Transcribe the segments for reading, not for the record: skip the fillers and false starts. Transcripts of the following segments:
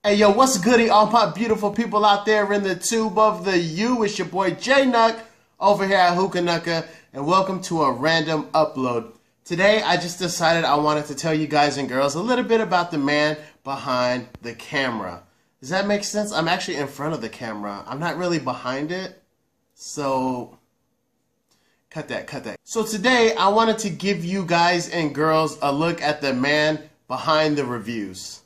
Hey yo, what's goody all my beautiful people out there in the tube of the U? It's your boy J-Nuck over here at Hookah Nucka, and welcome to a random upload. Today I just decided I wanted to tell you guys and girls a little bit about the man behind the camera. Does that make sense? I'm actually in front of the camera. I'm not really behind it. So cut that. So today I wanted to give you guys and girls a look at the man behind the reviews.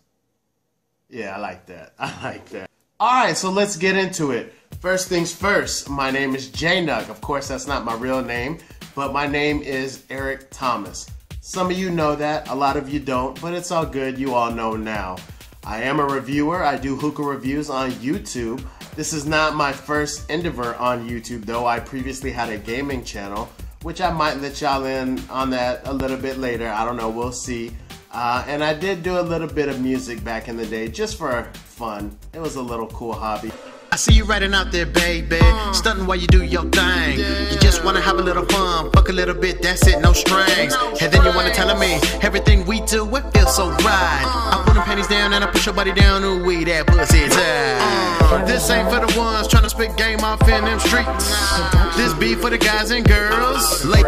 Yeah, I like that. Alright, so let's get into it. First things first, my name is J-Nuck. Of course, that's not my real name, but my name is Eric Thomas. Some of you know that, a lot of you don't, but it's all good, you all know now. I am a reviewer. I do hookah reviews on YouTube. This is not my first endeavor on YouTube, though. I previously had a gaming channel, which I might let y'all in on that a little bit later. I don't know, we'll see. And I did do a little bit of music back in the day, just for fun. It was a little cool hobby. I see you riding out there, baby, stunting while you do your thing. You just wanna have a little fun, fuck a little bit, that's it, no strings. And then you wanna tell me everything we do, it feels so right. I put them panties down and I push your body down, ooh wee, that pussy tight. This ain't for the ones trying to spit game off in them streets. This be for the guys and girls laid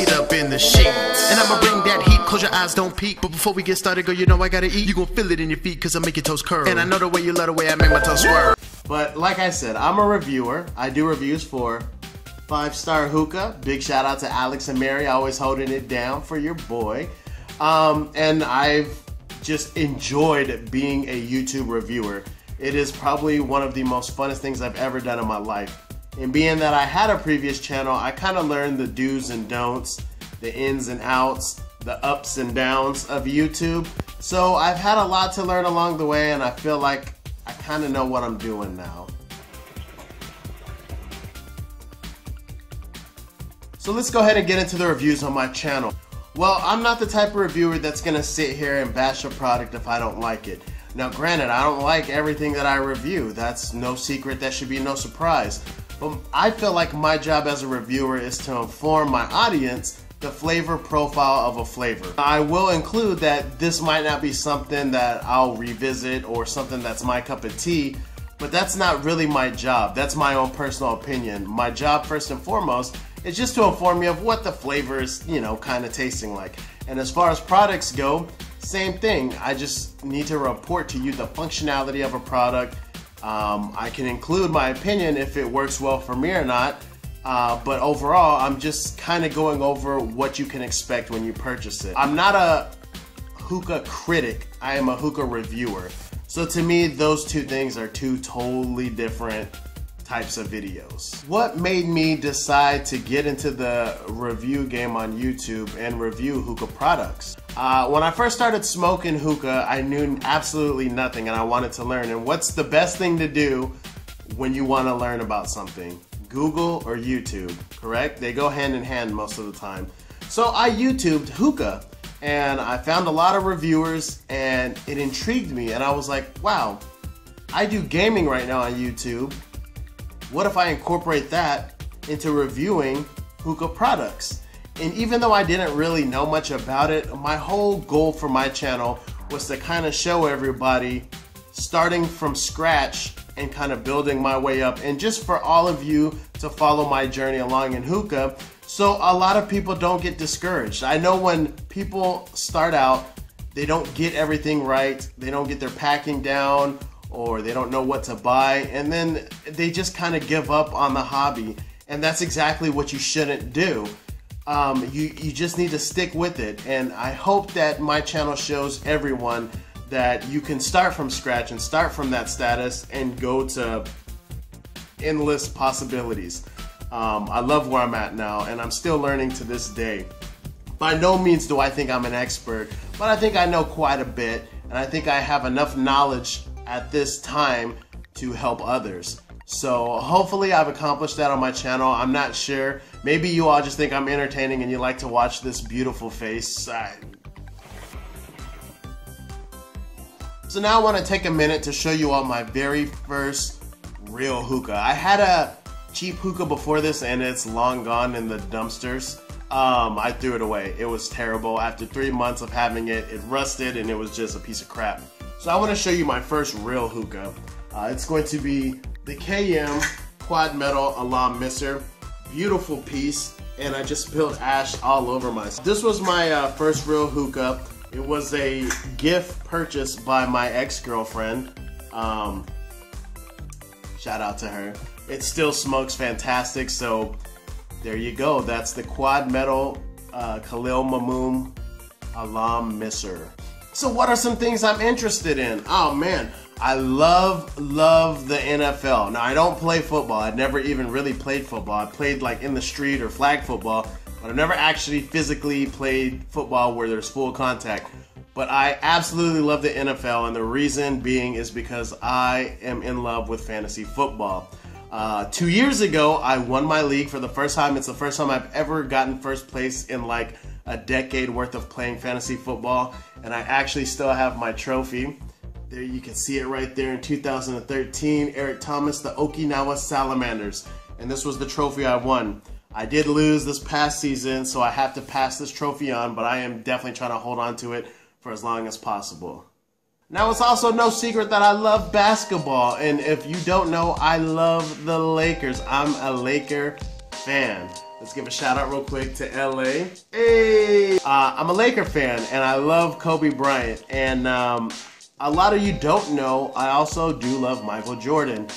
up in the sheets. And I'ma bring that heat, close your eyes, don't peek. But before we get started, girl, you know I gotta eat. You gon' feel it in your feet, cause I make your toes curl. And I know the way you love the way I make my toes swerve. But like I said, I'm a reviewer. I do reviews for 5-Star Hookah. Big shout out to Alex and Mary, always holding it down for your boy. And I've just enjoyed being a YouTube reviewer. It is probably one of the most funnest things I've ever done in my life. And being that I had a previous channel, I kind of learned the do's and don'ts, the ins and outs, the ups and downs of YouTube. So I've had a lot to learn along the way, and I feel like I kind of know what I'm doing now. So let's go ahead and get into the reviews on my channel. Well, I'm not the type of reviewer that's gonna sit here and bash a product if I don't like it. Now granted, I don't like everything that I review. That's no secret, that should be no surprise. But I feel like my job as a reviewer is to inform my audience the flavor profile of a flavor. I will include that this might not be something that I'll revisit or something that's my cup of tea, but that's not really my job. That's my own personal opinion. My job, first and foremost, is just to inform you of what the flavor is, you know, kind of tasting like. And as far as products go, same thing. I just need to report to you the functionality of a product. I can include my opinion if it works well for me or not. But overall, I'm just kind of going over what you can expect when you purchase it. I'm not a hookah critic, I am a hookah reviewer. So to me, those two things are two totally different types of videos. What made me decide to get into the review game on YouTube and review hookah products? When I first started smoking hookah, I knew absolutely nothing and I wanted to learn. And what's the best thing to do when you want to learn about something? Google or YouTube, correct? They go hand in hand most of the time. So I YouTubed hookah and I found a lot of reviewers and it intrigued me and I was like, wow, I do gaming right now on YouTube. What if I incorporate that into reviewing hookah products? And even though I didn't really know much about it, my whole goal for my channel was to kind of show everybody starting from scratch and kind of building my way up, and just for all of you to follow my journey along in hookah, so a lot of people don't get discouraged. I know when people start out, they don't get everything right, they don't get their packing down, or they don't know what to buy, and then they just kind of give up on the hobby, and that's exactly what you shouldn't do. You just need to stick with it, and I hope that my channel shows everyone that you can start from scratch and start from that status and go to endless possibilities. I love where I'm at now and I'm still learning to this day. By no means do I think I'm an expert, but I think I know quite a bit and I think I have enough knowledge at this time to help others. So hopefully I've accomplished that on my channel. I'm not sure. Maybe you all just think I'm entertaining and you like to watch this beautiful face. So now I want to take a minute to show you all my very first real hookah. I had a cheap hookah before this and it's long gone in the dumpsters. I threw it away. It was terrible. After 3 months of having it, it rusted and it was just a piece of crap. So I want to show you my first real hookah. It's going to be the KM Quad Metal Alam Misser. Beautiful piece, and I just spilled ash all over myself. This was my first real hookah. It was a gift purchase by my ex-girlfriend. Shout out to her. It still smokes fantastic, so there you go. That's the Quad Metal Khalil Mamoom Alam Misser. So what are some things I'm interested in? Oh man, I love the NFL. Now I don't play football. I never even really played football. I played like in the street or flag football, but I've never actually physically played football where there's full contact. But I absolutely love the NFL, and the reason being is because I am in love with fantasy football. 2 years ago, I won my league for the first time. It's the first time I've ever gotten first place in like a decade worth of playing fantasy football, and I actually still have my trophy. There you can see it right there in 2013, Eric Thomas, the Okinawa Salamanders, and this was the trophy I won. I did lose this past season, so I have to pass this trophy on, but I am definitely trying to hold on to it for as long as possible. Now, it's also no secret that I love basketball, and if you don't know, I love the Lakers. I'm a Laker fan. Let's give a shout out real quick to LA. Hey! I'm a Laker fan, and I love Kobe Bryant, and a lot of you don't know, I also do love Michael Jordan.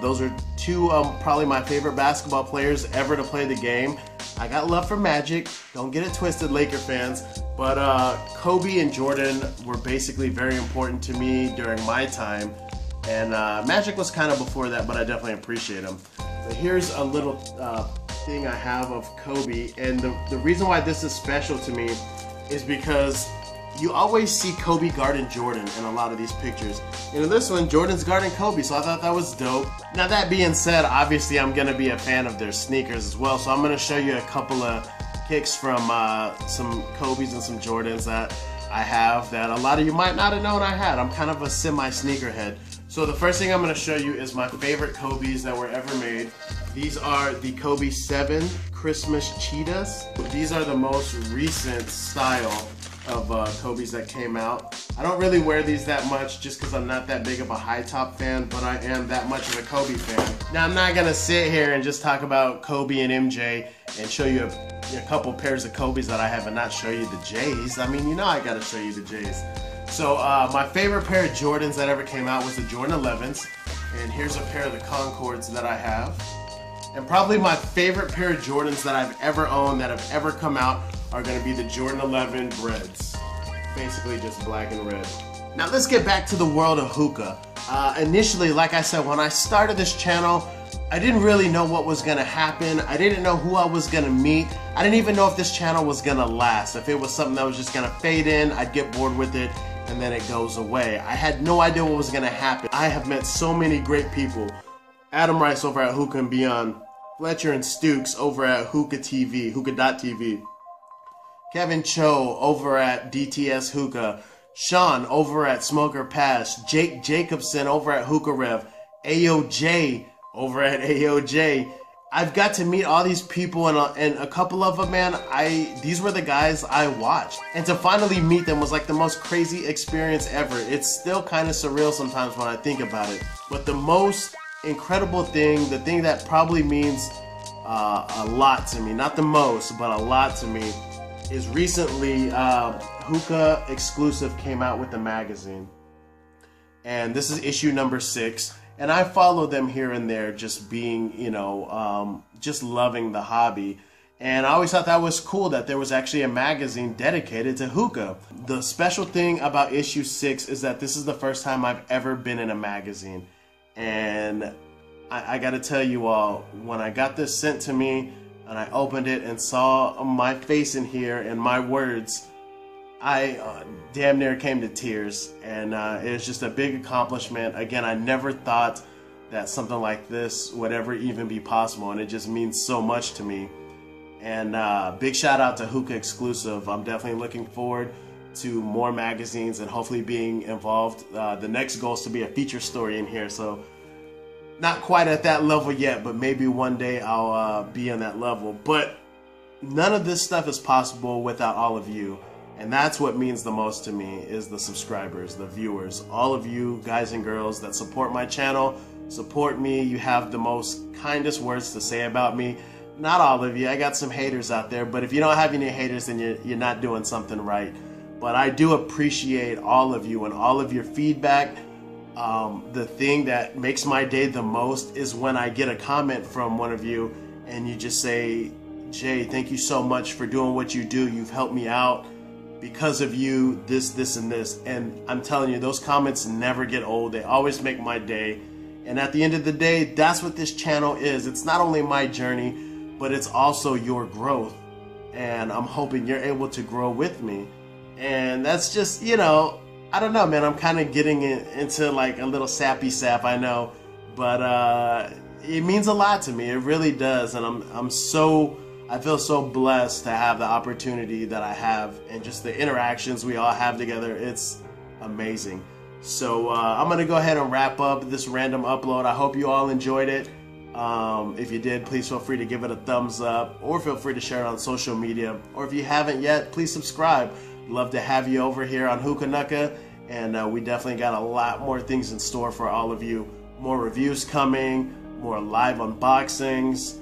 Those are two probably my favorite basketball players ever to play the game. I got love for Magic, don't get it twisted, Laker fans, but Kobe and Jordan were basically very important to me during my time, and Magic was kind of before that, but I definitely appreciate him. But here's a little thing I have of Kobe, and the reason why this is special to me is because you always see Kobe guarding Jordan in a lot of these pictures. And in this one, Jordan's guarding Kobe, so I thought that was dope. Now that being said, obviously I'm gonna be a fan of their sneakers as well, so I'm gonna show you a couple of kicks from some Kobe's and some Jordans that I have that a lot of you might not have known I had. I'm kind of a semi-sneakerhead. So the first thing I'm gonna show you is my favorite Kobe's that were ever made. These are the Kobe 7 Christmas Cheetahs. These are the most recent style of Kobe's that came out. I don't really wear these that much just because I'm not that big of a high top fan, but I am that much of a Kobe fan. Now I'm not gonna sit here and just talk about Kobe and MJ and show you a couple pairs of Kobe's that I have and not show you the J's. I mean, you know I gotta show you the J's. So my favorite pair of Jordans that ever came out was the Jordan 11s, and here's a pair of the Concords that I have. And probably my favorite pair of Jordans that I've ever owned that have ever come out are going to be the Jordan 11 Breads. Basically just black and red. Now let's get back to the world of hookah. Initially, like I said, when I started this channel, I didn't really know what was going to happen. I didn't know who I was going to meet. I didn't even know if this channel was going to last. If it was something that was just going to fade in, I'd get bored with it, and then it goes away. I had no idea what was going to happen. I have met so many great people. Adam Rice over at Hookah and Beyond. Fletcher and Stukes over at Hookah TV, Hookah.tv. Kevin Cho over at DTS Hookah. Sean over at Smoker Pass. Jake Jacobson over at Hookah Rev. AOJ over at AOJ. I've got to meet all these people, and a couple of them, man, these were the guys I watched. And to finally meet them was like the most crazy experience ever. It's still kind of surreal sometimes when I think about it. But the most incredible thing, the thing that probably means a lot to me, not the most, but a lot to me, is recently Hookah Exclusive came out with a magazine. And this is issue number 6. And I follow them here and there, just being, you know, just loving the hobby. And I always thought that was cool that there was actually a magazine dedicated to hookah. The special thing about issue 6 is that this is the first time I've ever been in a magazine. And I gotta tell you all, when I got this sent to me and I opened it and saw my face in here and my words, I damn near came to tears. And it was just a big accomplishment. Again, I never thought that something like this would ever even be possible, and it just means so much to me. And big shout out to Hookah Exclusive. I'm definitely looking forward to more magazines and hopefully being involved. The next goal is to be a feature story in here, so not quite at that level yet, but maybe one day I'll be on that level. But none of this stuff is possible without all of you. And that's what means the most to me, is the subscribers, the viewers, all of you guys and girls that support my channel, support me. You have the most kindest words to say about me. Not all of you, I got some haters out there, but if you don't have any haters, then you're not doing something right. But I do appreciate all of you and all of your feedback. The thing that makes my day the most is when I get a comment from one of you and you just say, Jay, thank you so much for doing what you do. You've helped me out. Because of you, this, and this. And I'm telling you, those comments never get old. They always make my day. And at the end of the day, that's what this channel is. It's not only my journey, but it's also your growth. And I'm hoping you're able to grow with me. And that's just, you know, I don't know, man. I'm kind of getting into like a little sappy sap, I know. But it means a lot to me. It really does. And I feel so blessed to have the opportunity that I have, and just the interactions we all have together. It's amazing. So I'm going to go ahead and wrap up this random upload. I hope you all enjoyed it. If you did, please feel free to give it a thumbs up, or feel free to share it on social media. Or if you haven't yet, please subscribe. Love to have you over here on Hookah, and we definitely got a lot more things in store for all of you. More reviews coming, more live unboxings.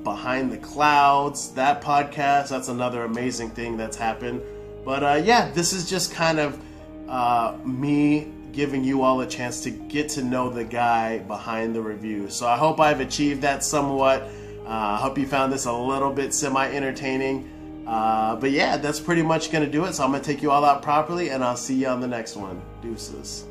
Behind the Clouds, that podcast, that's another amazing thing that's happened. But yeah, this is just kind of me giving you all a chance to get to know the guy behind the review. So I hope I've achieved that somewhat. I hope you found this a little bit semi-entertaining. But yeah, that's pretty much going to do it. So I'm going to take you all out properly, and I'll see you on the next one. Deuces.